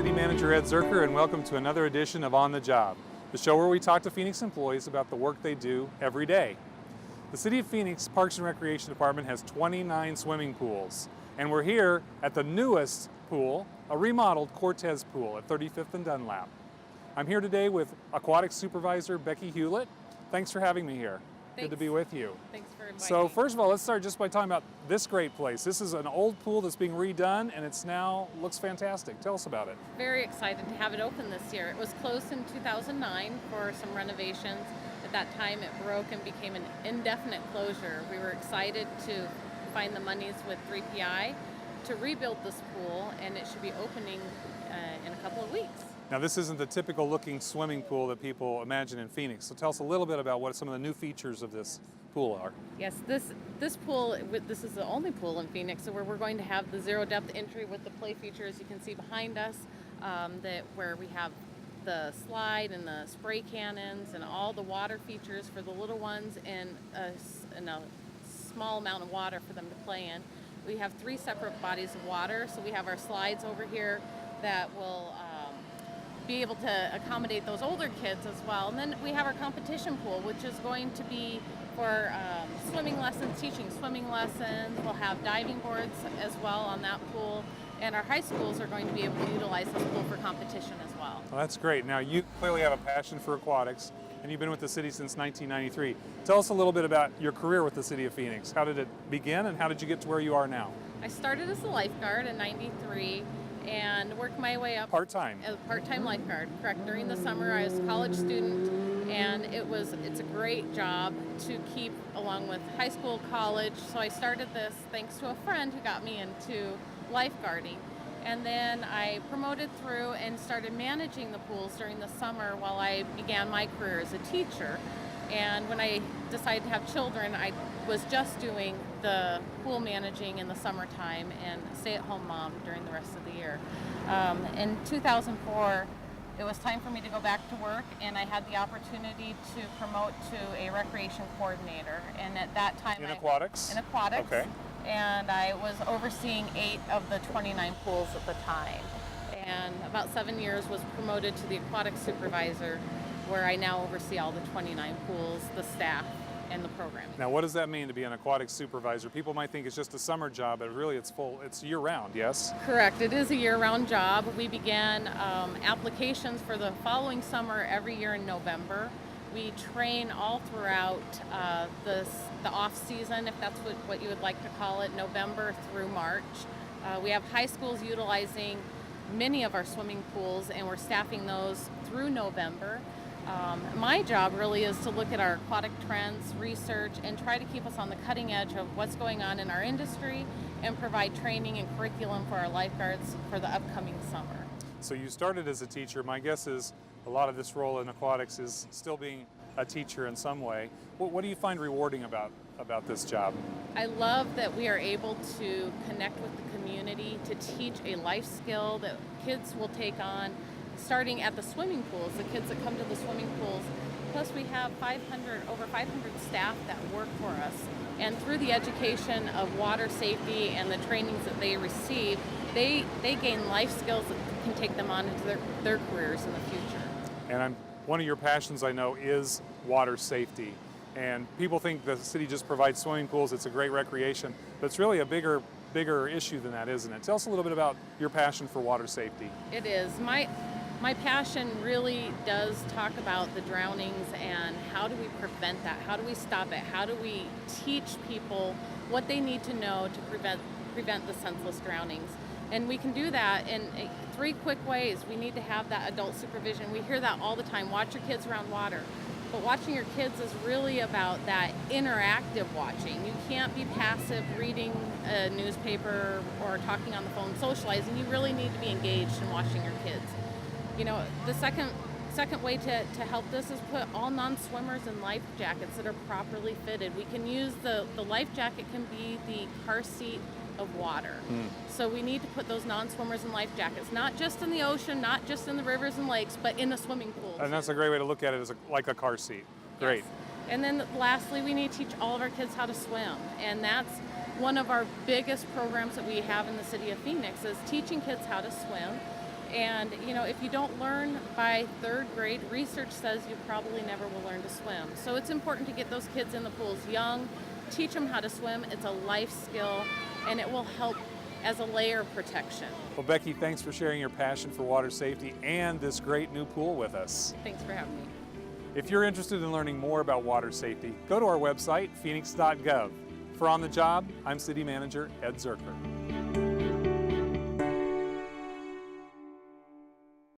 City Manager Ed Zuercher, and welcome to another edition of On the Job, the show where we talk to Phoenix employees about the work they do every day. The City of Phoenix Parks and Recreation Department has 29 swimming pools, and we're here at the newest pool, a remodeled Cortez pool at 35th and Dunlap. I'm here today with Aquatics Supervisor Becky Hulett. Thanks for having me here. Thanks. Good to be with you. Thanks for inviting So me. first of all, let's start just by talking about this great place. This is an old pool that's being redone, and it's now looks fantastic. Tell us about it. Very excited to have it open this year. It was closed in 2009 for some renovations. At that time, it broke and became an indefinite closure. We were excited to find the monies with 3PI to rebuild this pool, and it should be opening in a couple of weeks. Now, this isn't the typical looking swimming pool that people imagine in Phoenix. So tell us a little bit about what some of the new features of this pool are. Yes, this pool, this is the only pool in Phoenix where we're going to have the zero depth entry with the play features you can see behind us, where we have the slide and the spray cannons and all the water features for the little ones and a small amount of water for them to play in. We have 3 separate bodies of water, so we have our slides over here that will be able to accommodate those older kids as well. And then we have our competition pool, which is going to be for swimming lessons, teaching swimming lessons. We'll have diving boards as well on that pool. And our high schools are going to be able to utilize this pool for competition as well. Well, that's great. Now, you clearly have a passion for aquatics, and you've been with the city since 1993. Tell us a little bit about your career with the city of Phoenix. How did it begin, and how did you get to where you are now? I started as a lifeguard in '93 and worked my way up. Part-time? As a part-time lifeguard, correct. During the summer, I was a college student, and it's a great job to keep along with high school, college. So I started this thanks to a friend who got me into lifeguarding. And then I promoted through and started managing the pools during the summer while I began my career as a teacher. And when I decided to have children, I was just doing the pool managing in the summertime and stay-at-home mom during the rest of the year. In 2004, it was time for me to go back to work, and I had the opportunity to promote to a recreation coordinator. And at that time, In aquatics? In aquatics. Okay. And I was overseeing 8 of the 29 pools at the time. And about 7 years was promoted to the Aquatics Supervisor, where I now oversee all the 29 pools, the staff, and the programming. Now, what does that mean to be an aquatics supervisor? People might think it's just a summer job, but really it's year-round, yes? Correct. It is a year-round job. We began applications for the following summer every year in November. We train all throughout the off-season, if that's what you would like to call it, November through March. We have high schools utilizing many of our swimming pools, and we're staffing those through November. My job really is to look at our aquatic trends, research, and try to keep us on the cutting edge of what's going on in our industry and provide training and curriculum for our lifeguards for the upcoming summer. So you started as a teacher. My guess is a lot of this role in aquatics is still being a teacher in some way. What do you find rewarding about this job? I love that we are able to connect with the community to teach a life skill that kids will take on, starting at the swimming pools, the kids that come to the swimming pools. Plus we have over 500 staff that work for us. And through the education of water safety and the trainings that they receive, they gain life skills that can take them on into their careers in the future. And one of your passions, I know, is water safety. And people think the city just provides swimming pools, it's a great recreation, but it's really a bigger issue than that, isn't it? Tell us a little bit about your passion for water safety. It is. My passion really does talk about the drownings and how do we prevent that? How do we stop it? How do we teach people what they need to know to prevent the senseless drownings? And we can do that in 3 quick ways. We need to have that adult supervision. We hear that all the time, watch your kids around water. But watching your kids is really about that interactive watching. You can't be passive reading a newspaper or talking on the phone, socializing. You really need to be engaged in watching your kids. You know, the second way to help this is put all non-swimmers in life jackets that are properly fitted. We can use the life jacket can be the car seat of water. So we need to put those non-swimmers in life jackets, not just in the ocean, not just in the rivers and lakes, but in the swimming pools. And that's a great way to look at it, as like a car seat. Great. Yes. And then lastly, we need to teach all of our kids how to swim. And that's one of our biggest programs that we have in the city of Phoenix, is teaching kids how to swim. And if you don't learn by 3rd grade, research says you probably never will learn to swim. So it's important to get those kids in the pools young, teach them how to swim. It's a life skill, and it will help as a layer of protection. Well, Becky, thanks for sharing your passion for water safety and this great new pool with us. Thanks for having me. If you're interested in learning more about water safety, go to our website, phoenix.gov. For On the Job, I'm City Manager Ed Zuercher.